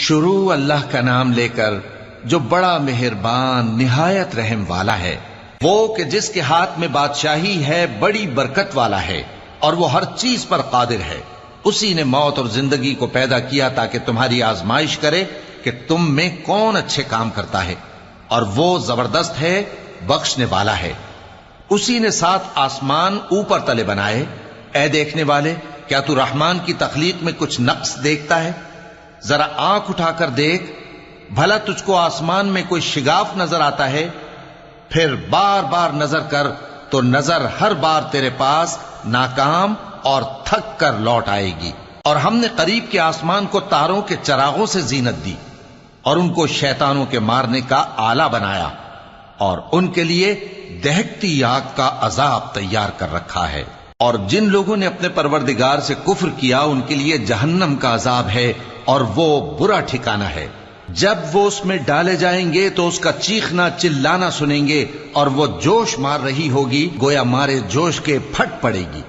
شروع اللہ کا نام لے کر جو بڑا مہربان نہایت رحم والا ہے، وہ کہ جس کے ہاتھ میں بادشاہی ہے، بڑی برکت والا ہے اور وہ ہر چیز پر قادر ہے۔ اسی نے موت اور زندگی کو پیدا کیا تاکہ تمہاری آزمائش کرے کہ تم میں کون اچھے کام کرتا ہے، اور وہ زبردست ہے، بخشنے والا ہے۔ اسی نے 7 آسمان اوپر تلے بنائے۔ اے دیکھنے والے، کیا تو رحمان کی تخلیق میں کچھ نقص دیکھتا ہے؟ ذرا آنکھ اٹھا کر دیکھ، بھلا تجھ کو آسمان میں کوئی شگاف نظر آتا ہے؟ پھر بار بار نظر کر تو نظر ہر بار تیرے پاس ناکام اور تھک کر لوٹ آئے گی۔ اور ہم نے قریب کے آسمان کو تاروں کے چراغوں سے زینت دی اور ان کو شیطانوں کے مارنے کا آلہ بنایا، اور ان کے لیے دہکتی آگ کا عذاب تیار کر رکھا ہے۔ اور جن لوگوں نے اپنے پروردگار سے کفر کیا ان کے لیے جہنم کا عذاب ہے، اور وہ برا ٹھکانہ ہے۔ جب وہ اس میں ڈالے جائیں گے تو اس کا چیخنا چلانا سنیں گے، اور وہ جوش مار رہی ہوگی، گویا مارے جوش کے پھٹ پڑے گی۔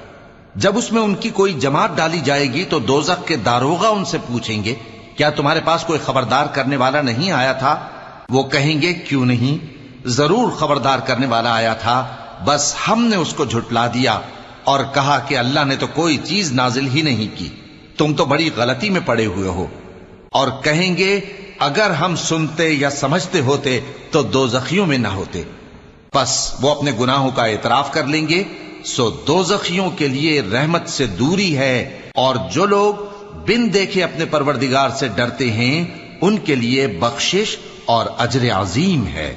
جب اس میں ان کی کوئی جماعت ڈالی جائے گی تو دوزخ کے داروغہ ان سے پوچھیں گے، کیا تمہارے پاس کوئی خبردار کرنے والا نہیں آیا تھا؟ وہ کہیں گے، کیوں نہیں، ضرور خبردار کرنے والا آیا تھا، بس ہم نے اس کو جھٹلا دیا اور کہا کہ اللہ نے تو کوئی چیز نازل ہی نہیں کی، تم تو بڑی غلطی میں پڑے ہوئے ہو۔ اور کہیں گے، اگر ہم سنتے یا سمجھتے ہوتے تو دوزخیوں میں نہ ہوتے۔ پس وہ اپنے گناہوں کا اعتراف کر لیں گے، سو دوزخیوں کے لیے رحمت سے دوری ہے، اور جو لوگ بن دیکھے اپنے پروردگار سے ڈرتے ہیں ان کے لیے بخشش اور اجر عظیم ہے۔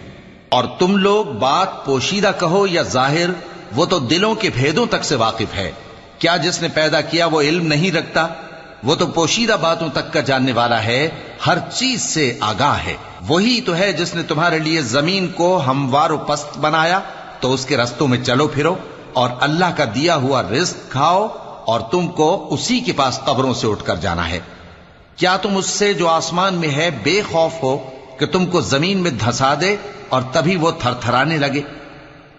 اور تم لوگ بات پوشیدہ کہو یا ظاہر، وہ تو دلوں کے بھیدوں تک سے واقف ہے۔ کیا جس نے پیدا کیا وہ علم نہیں رکھتا؟ وہ تو پوشیدہ باتوں تک کا جاننے والا ہے، ہر چیز سے آگاہ ہے۔ وہی تو ہے جس نے تمہارے لیے زمین کو ہموار و پست بنایا تو اس کے رستوں میں چلو پھرو، اور اللہ کا دیا ہوا رزق کھاؤ، اور تم کو اسی کے پاس قبروں سے اٹھ کر جانا ہے۔ کیا تم اس سے جو آسمان میں ہے بے خوف ہو کہ تم کو زمین میں دھسا دے اور تبھی وہ تھر تھرانے لگے؟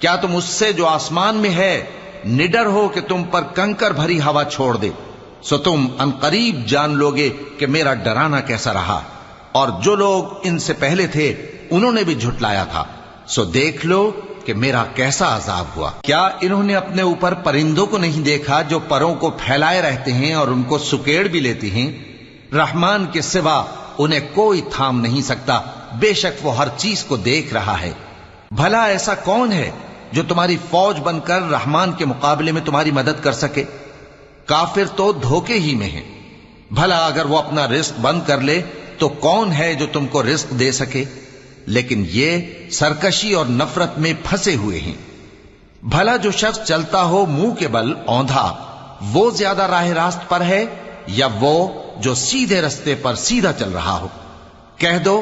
کیا تم اس سے جو آسمان میں ہے نڈر ہو کہ تم پر کنکر بھری ہوا چھوڑ دے؟ سو تم عنقریب جان لوگے کہ میرا ڈرانا کیسا رہا۔ اور جو لوگ ان سے پہلے تھے انہوں نے بھی جھٹلایا تھا، سو دیکھ لو کہ میرا کیسا عذاب ہوا۔ کیا انہوں نے اپنے اوپر پرندوں کو نہیں دیکھا جو پروں کو پھیلائے رہتے ہیں اور ان کو سکیڑ بھی لیتے ہیں؟ رحمان کے سوا انہیں کوئی تھام نہیں سکتا، بے شک وہ ہر چیز کو دیکھ رہا ہے۔ بھلا ایسا کون ہے جو تمہاری فوج بن کر رحمان کے مقابلے میں تمہاری مدد کر سکے؟ کافر تو دھوکے ہی میں ہیں۔ بھلا اگر وہ اپنا رزق بند کر لے تو کون ہے جو تم کو رزق دے سکے؟ لیکن یہ سرکشی اور نفرت میں پھنسے ہوئے ہیں۔ بھلا جو شخص چلتا ہو منہ کے بل اوندھا، وہ زیادہ راہ راست پر ہے یا وہ جو سیدھے رستے پر سیدھا چل رہا ہو؟ کہہ دو،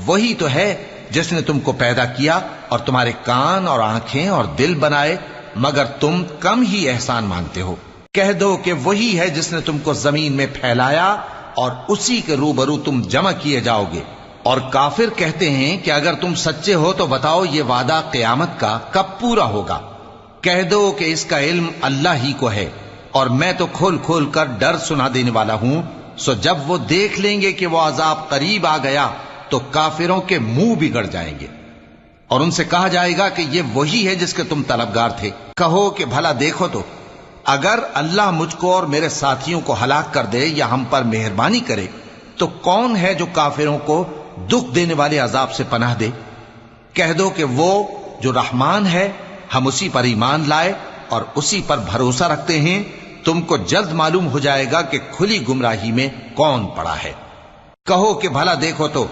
وہی تو ہے جس نے تم کو پیدا کیا اور تمہارے کان اور آنکھیں اور دل بنائے، مگر تم کم ہی احسان مانتے ہو۔ کہہ دو کہ وہی ہے جس نے تم کو زمین میں پھیلایا اور اسی کے روبرو تم جمع کیے جاؤ گے۔ اور کافر کہتے ہیں کہ اگر تم سچے ہو تو بتاؤ یہ وعدہ قیامت کا کب پورا ہوگا؟ کہہ دو کہ اس کا علم اللہ ہی کو ہے، اور میں تو کھول کھول کر ڈر سنا دینے والا ہوں۔ سو جب وہ دیکھ لیں گے کہ وہ عذاب قریب آ گیا تو کافروں کے منہ بگڑ جائیں گے، اور ان سے کہا جائے گا کہ یہ وہی ہے جس کے تم طلبگار تھے۔ کہو کہ بھلا دیکھو تو، اگر اللہ مجھ کو اور میرے ساتھیوں کو ہلاک کر دے یا ہم پر مہربانی کرے تو کون ہے جو کافروں کو دکھ دینے والے عذاب سے پناہ دے؟ کہہ دو کہ وہ جو رحمان ہے، ہم اسی پر ایمان لائے اور اسی پر بھروسہ رکھتے ہیں۔ تم کو جلد معلوم ہو جائے گا کہ کھلی گمراہی میں کون پڑا ہے۔ کہو کہ بھلا دیکھو تو،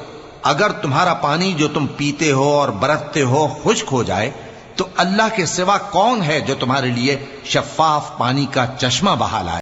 اگر تمہارا پانی جو تم پیتے ہو اور برتتے ہو خشک ہو جائے تو اللہ کے سوا کون ہے جو تمہارے لیے شفاف پانی کا چشمہ بہا لائے؟